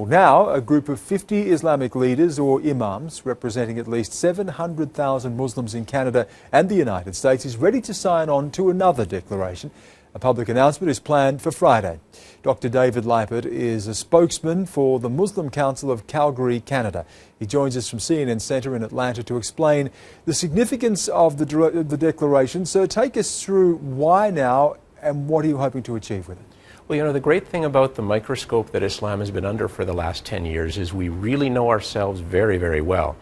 Well, now a group of 50 Islamic leaders or imams representing at least 700,000 Muslims in Canada and the United States is ready to sign on to another declaration. A public announcement is planned for Friday. Dr. David Leipert is a spokesman for the Muslim Council of Calgary, Canada. He joins us from CNN Centre in Atlanta to explain the significance of the declaration. So take us through why now and what are you hoping to achieve with it? Well, you know, the great thing about the microscope that Islam has been under for the last 10 years is we really know ourselves very, very well,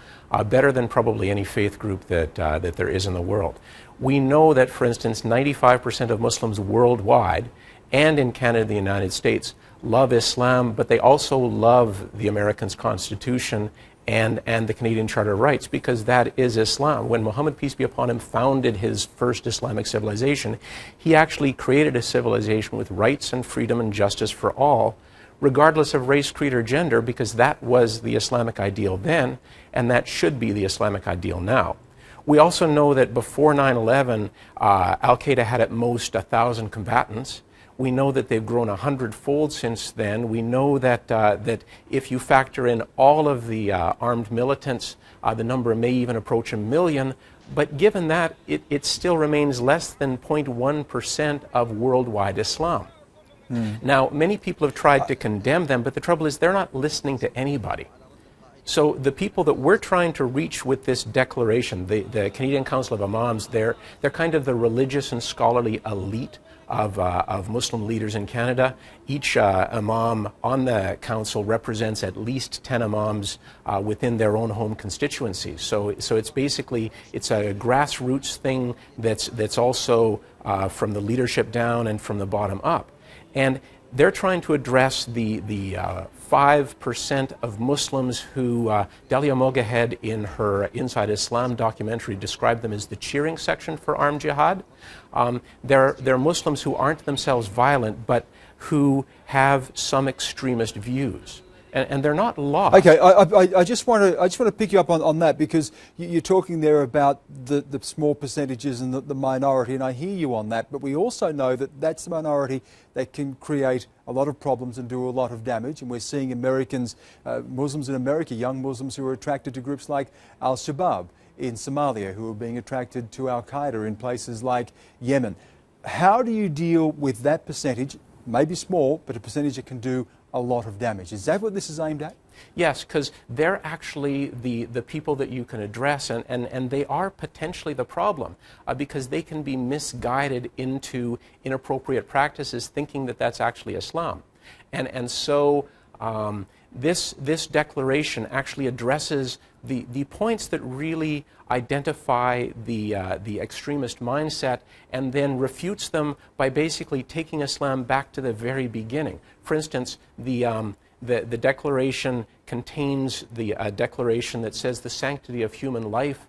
better than probably any faith group that there is in the world. We know that, for instance, 95% of Muslims worldwide and in Canada and the United States love Islam, but they also love the American Constitution and the Canadian Charter of Rights, because that is Islam. When Muhammad, peace be upon him, founded his first Islamic civilization, he actually created a civilization with rights and freedom and justice for all, regardless of race, creed, or gender, because that was the Islamic ideal then, and that should be the Islamic ideal now. We also know that before 9/11, Al-Qaeda had at most 1,000 combatants. We know that they've grown 100-fold since then. We know that that if you factor in all of the armed militants, the number may even approach 1 million. But given that, it still remains less than 0.1% of worldwide Islam. Now, many people have tried to condemn them, but the trouble is they're not listening to anybody. So the people that we're trying to reach with this declaration, the Canadian Council of Imams, they're kind of the religious and scholarly elite of Muslim leaders in Canada. Each imam on the council represents at least 10 imams within their own home constituencies. So it's basically, it's a grassroots thing that's also from the leadership down and from the bottom up. And they're trying to address the 5% of Muslims who Delia Mogahed in her Inside Islam documentary described them as the cheering section for armed jihad. They're Muslims who aren't themselves violent, but who have some extremist views. And they're not lost. Okay, I just want to pick you up on that, because you're talking there about the small percentages and the minority, and I hear you on that. But we also know that that's the minority that can create a lot of problems and do a lot of damage. And we're seeing Americans, Muslims in America, young Muslims who are attracted to groups like Al-Shabaab in Somalia, who are being attracted to Al-Qaeda in places like Yemen. How do you deal with that percentage? Maybe small, but a percentage that can do a lot of damage. Is that what this is aimed at? Yes, because they're actually the people that you can address, and they are potentially the problem, because they can be misguided into inappropriate practices thinking that that's actually Islam. And so this declaration actually addresses the points that really identify the extremist mindset, and then refutes them by basically taking Islam back to the very beginning. For instance, the declaration contains the declaration that says the sanctity of human life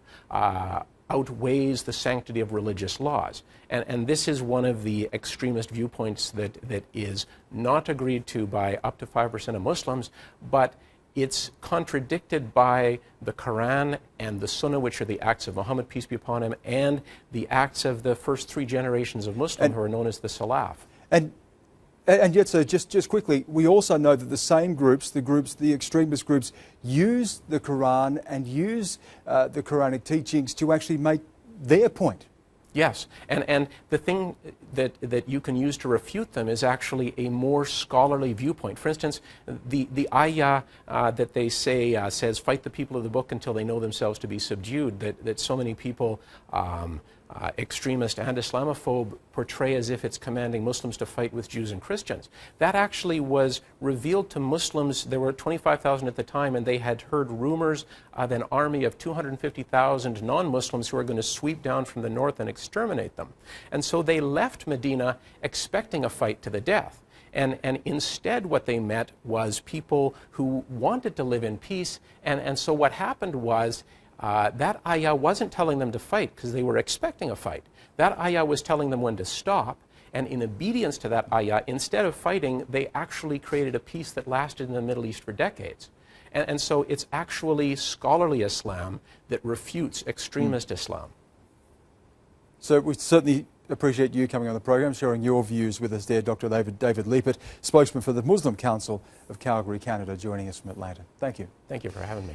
outweighs the sanctity of religious laws. And this is one of the extremist viewpoints that is not agreed to by up to 5% of Muslims, but it's contradicted by the Quran and the Sunnah, which are the acts of Muhammad, peace be upon him, and the acts of the first 3 generations of Muslims who are known as the Salaf. And yet, so just quickly, we also know that the same groups, the extremist groups, use the Quran and use the Quranic teachings to actually make their point. Yes, and the thing that you can use to refute them is actually a more scholarly viewpoint. For instance, the ayah that they say says, fight the people of the book until they know themselves to be subdued, that so many people, extremist and Islamophobe, portray as if it's commanding Muslims to fight with Jews and Christians. That actually was revealed to Muslims. There were 25,000 at the time, and they had heard rumors of an army of 250,000 non-Muslims who were going to sweep down from the north and exterminate them. And so they left Medina expecting a fight to the death. And instead what they met was people who wanted to live in peace. And so what happened was that ayah wasn't telling them to fight because they were expecting a fight. That ayah was telling them when to stop. And in obedience to that ayah, instead of fighting, they actually created a peace that lasted in the Middle East for decades. And so it's actually scholarly Islam that refutes extremist Islam. So we certainly appreciate you coming on the program, sharing your views with us there, Dr. David Liepert, spokesman for the Muslim Council of Calgary, Canada, joining us from Atlanta. Thank you. Thank you for having me.